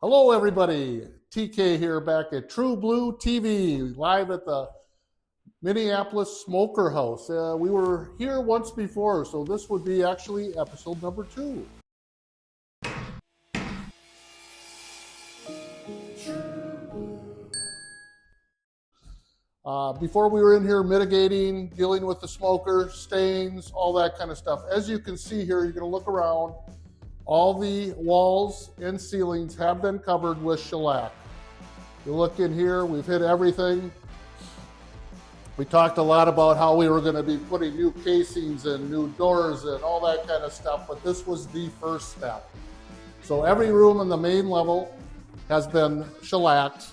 Hello, everybody. TK here back at True Blue TV, live at the Minneapolis Smoker House. We were here once before, so this would be actually episode number 2. Before we were in here mitigating, dealing with the smoker, stains, all that kind of stuff. As you can see here, you're going to look around. All the walls and ceilings have been covered with shellac. You look in here, we've hit everything. We talked a lot about how we were going to be putting new casings and new doors and all that kind of stuff, but this was the first step. So every room in the main level has been shellacked.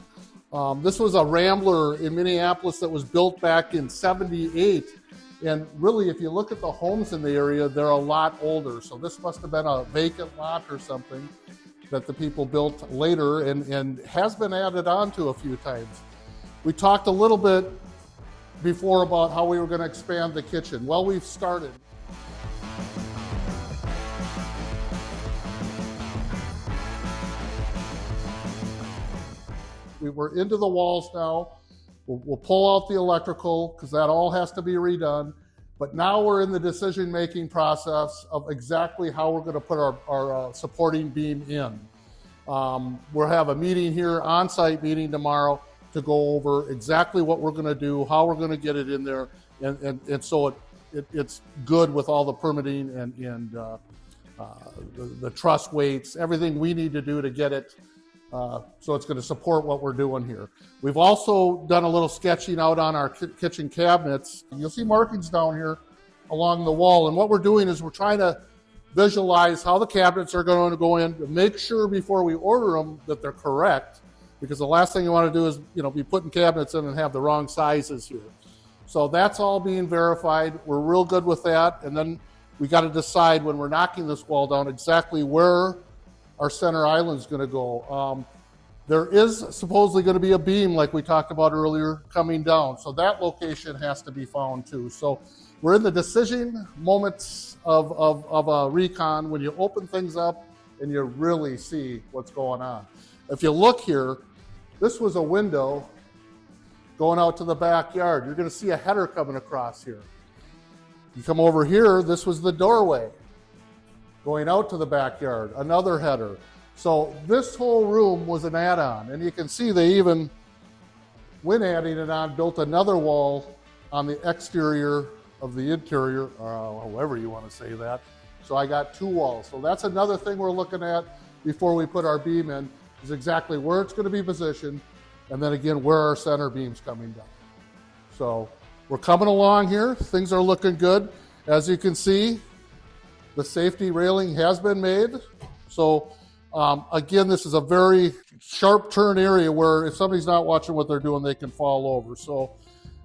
This was a Rambler in Minneapolis that was built back in '78. And really, if you look at the homes in the area, they're a lot older. So this must have been a vacant lot or something that the people built later and has been added on to a few times. We talked a little bit before about how we were going to expand the kitchen. Well, we've started. We're into the walls now. We'll pull out the electrical because that all has to be redone. But now we're in the decision-making process of exactly how we're going to put our supporting beam in. We'll have a meeting here, on-site meeting tomorrow, to go over exactly what we're going to do, how we're going to get it in there, and so it's good with all the permitting and the truss weights, everything we need to do to get it. So it's going to support what we're doing here. We've also done a little sketching out on our kitchen cabinets. You'll see markings down here along the wall. And what we're doing is we're trying to visualize how the cabinets are going to go in to make sure before we order them that they're correct. Because the last thing you want to do is, be putting cabinets in and have the wrong sizes here. So that's all being verified. We're real good with that. And then we got to decide when we're knocking this wall down exactly where our center island is going to go. There is supposedly going to be a beam, like we talked about earlier, coming down. So that location has to be found too. So we're in the decision moments of a recon when you open things up and you really see what's going on. If you look here, this was a window going out to the backyard. You're going to see a header coming across here. You come over here, this was the doorway going out to the backyard, another header. So this whole room was an add-on, and you can see they even, when adding it on, built another wall on the exterior of the interior, however you want to say that. So I got 2 walls. So that's another thing we're looking at before we put our beam in, is exactly where it's going to be positioned, and then again, where our center beam's coming down. So we're coming along here. Things are looking good. As you can see, the safety railing has been made. So again, this is a very sharp turn area where if somebody's not watching what they're doing, they can fall over. So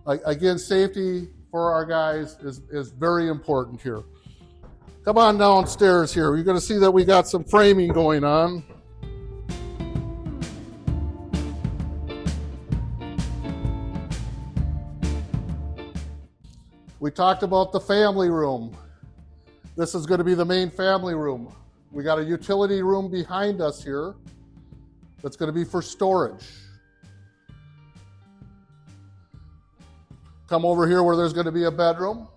again, safety for our guys is very important here. Come on downstairs here. You're going to see that we got some framing going on. We talked about the family room. This is going to be the main family room. We got a utility room behind us here that's going to be for storage. Come over here where there's going to be a bedroom.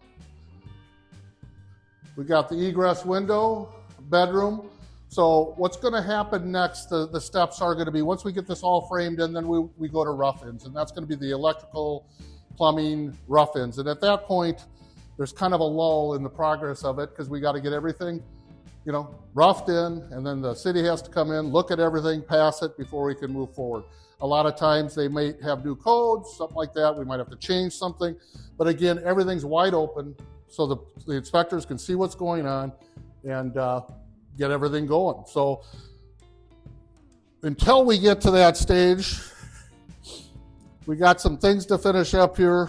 We got the egress window, bedroom. So what's going to happen next, the steps are going to be, once we get this all framed in, then we go to rough-ins, and that's going to be the electrical, plumbing, rough-ins. And at that point, there's kind of a lull in the progress of it because we got to get everything, roughed in, and then the city has to come in, look at everything, pass it before we can move forward. A lot of times they may have new codes, something like that. We might have to change something. But again, everything's wide open so the inspectors can see what's going on and get everything going. So until we get to that stage, we got some things to finish up here.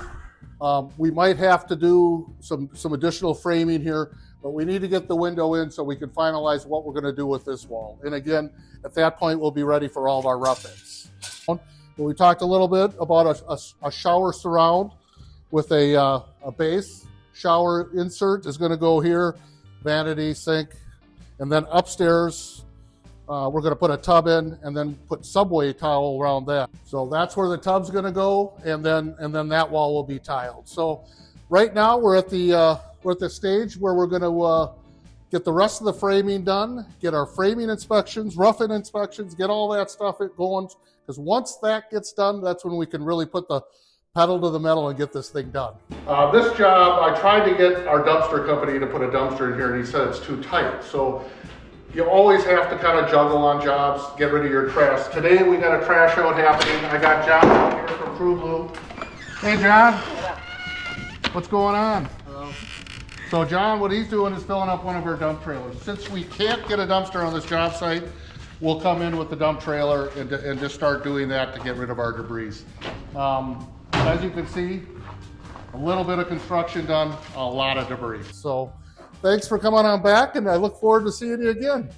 We might have to do some additional framing here, but we need to get the window in so we can finalize what we're going to do with this wall. And again, at that point, we'll be ready for all of our rough-ins. We talked a little bit about a shower surround with a base. Shower insert is going to go here, vanity, sink, and then upstairs we're going to put a tub in and then put subway tile around that. So that's where the tub's going to go, and then that wall will be tiled. So right now we're at the stage where we're going to get the rest of the framing done, get our framing inspections, roughing inspections, get all that stuff going. Because once that gets done, that's when we can really put the pedal to the metal and get this thing done. This job, I tried to get our dumpster company to put a dumpster in here, and he said it's too tight. So you always have to kind of juggle on jobs, get rid of your trash. Today we got a trash out happening. I got John out here from Crew Blue. Hey John, what's going on? Hello. So John, what he's doing is filling up one of our dump trailers. Since we can't get a dumpster on this job site, we'll come in with the dump trailer and just start doing that to get rid of our debris. As you can see, a little bit of construction done, a lot of debris. So thanks for coming on back, and I look forward to seeing you again.